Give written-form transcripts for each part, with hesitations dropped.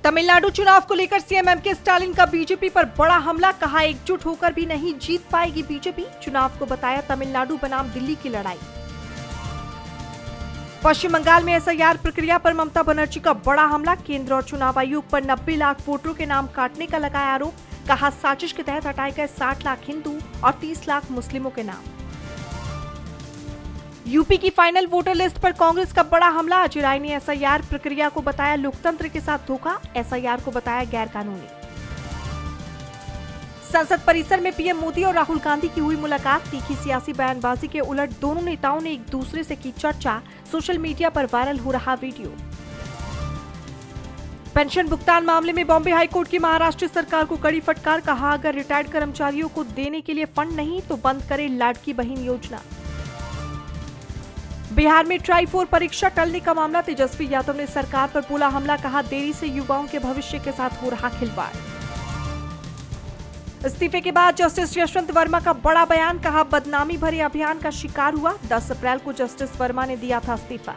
तमिलनाडु चुनाव को लेकर सीएम एमके स्टालिन का बीजेपी पर बड़ा हमला, कहा एकजुट होकर भी नहीं जीत पाएगी बीजेपी। चुनाव को बताया तमिलनाडु बनाम दिल्ली की लड़ाई। पश्चिम बंगाल में एसआईआर प्रक्रिया पर ममता बनर्जी का बड़ा हमला, केंद्र और चुनाव आयोग पर 90 लाख वोटरों के नाम काटने का लगाया आरोप। कहा साजिश के तहत हटाए गए 60 लाख हिंदू और 30 लाख मुस्लिमों के नाम। यूपी की फाइनल वोटर लिस्ट पर कांग्रेस का बड़ा हमला, अजय राय ने एसआईआर प्रक्रिया को बताया लोकतंत्र के साथ धोखा, एसआईआर को बताया गैर कानूनी। संसद परिसर में पीएम मोदी और राहुल गांधी की हुई मुलाकात, तीखी सियासी बयानबाजी के उलट दोनों नेताओं ने एक दूसरे से की चर्चा, सोशल मीडिया पर वायरल हो रहा वीडियो। पेंशन भुगतान मामले में बॉम्बे हाईकोर्ट की महाराष्ट्र सरकार को कड़ी फटकार, कहा अगर रिटायर्ड कर्मचारियों को देने के लिए फंड नहीं तो बंद करे लाडकी बहन योजना। बिहार में ट्राई-4 परीक्षा टलने का मामला, तेजस्वी यादव ने सरकार पर बोला हमला, कहा देरी से युवाओं के भविष्य के साथ हो रहा खिलवाड़। इस्तीफे के बाद जस्टिस यशवंत वर्मा का बड़ा बयान, कहा बदनामी भरे अभियान का शिकार हुआ, 10 अप्रैल को जस्टिस वर्मा ने दिया था इस्तीफा।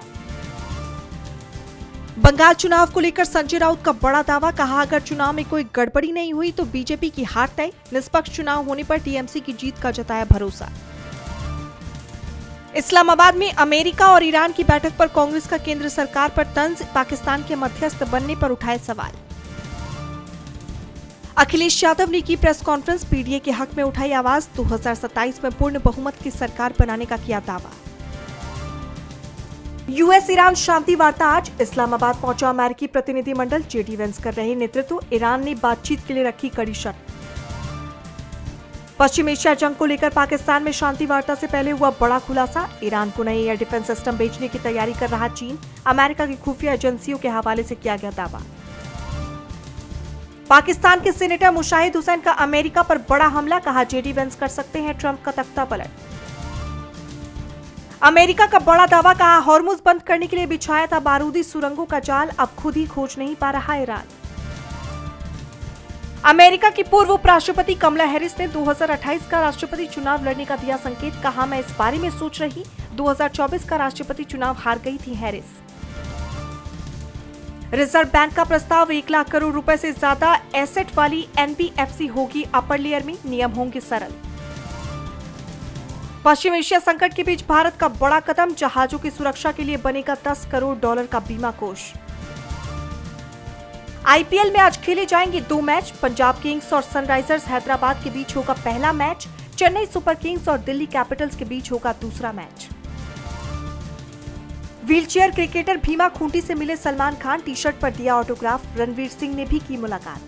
बंगाल चुनाव को लेकर संजय राउत का बड़ा दावा, कहा अगर चुनाव में कोई गड़बड़ी नहीं हुई तो बीजेपी की हार तय, निष्पक्ष चुनाव होने पर टीएमसी की जीत का जताया भरोसा। इस्लामाबाद में अमेरिका और ईरान की बैठक पर कांग्रेस का केंद्र सरकार पर तंज, पाकिस्तान के मध्यस्थ बनने पर उठाए सवाल। अखिलेश यादव ने की प्रेस कॉन्फ्रेंस, पीडीए के हक में उठाई आवाज, 2027 में पूर्ण बहुमत की सरकार बनाने का किया दावा। यूएस ईरान शांति वार्ता आज, इस्लामाबाद पहुंचा अमेरिकी प्रतिनिधिमंडल, जेडी वेंस कर रहे नेतृत्व, ईरान ने बातचीत के लिए रखी कड़ी शर्त। पश्चिम एशिया जंग को लेकर पाकिस्तान में शांति वार्ता से पहले हुआ बड़ा खुलासा, ईरान को नए एयर डिफेंस सिस्टम बेचने की तैयारी कर रहा चीन, अमेरिका की खुफिया एजेंसियों के हवाले से किया गया दावा। पाकिस्तान के सीनेटर मुशाहिद हुसैन का अमेरिका पर बड़ा हमला, कहा जेडी वेंस कर सकते हैं ट्रंप का तख्ता पलट। अमेरिका का बड़ा दावा, कहा हॉर्मुज बंद करने के लिए बिछाया था बारूदी सुरंगों का जाल, अब खुद ही खोज नहीं पा रहा ईरान। अमेरिका की पूर्व उपराष्ट्रपति कमला हैरिस ने 2028 का राष्ट्रपति चुनाव लड़ने का दिया संकेत, कहा मैं इस बारे में सोच रही, 2024 का राष्ट्रपति चुनाव हार गई थी हैरिस। रिजर्व बैंक का प्रस्ताव, 1 लाख करोड़ रुपए से ज्यादा एसेट वाली एनबीएफसी होगी अपर लेयर में, नियम होंगे सरल। पश्चिम एशिया संकट के बीच भारत का बड़ा कदम, जहाजों की सुरक्षा के लिए बनेगा $10 करोड़ का बीमा कोष। आईपीएल में आज खेले जाएंगे 2 मैच, पंजाब किंग्स और सनराइजर्स हैदराबाद के बीच होगा पहला मैच, चेन्नई सुपर किंग्स और दिल्ली कैपिटल्स के बीच होगा दूसरा match. Wheelchair cricketer Bhima Khunti से मिले सलमान खान, टी-शर्ट पर दिया ऑटोग्राफ, रणवीर सिंह ने भी की मुलाकात।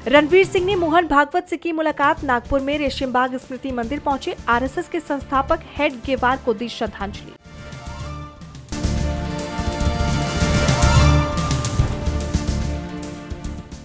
रणवीर सिंह ने मोहन भागवत से की मुलाकात, नागपुर में रेशिमबाग स्मृति मंदिर पहुंचे, आरएसएस के संस्थापक हेड गेवार को दी श्रद्धांजलि।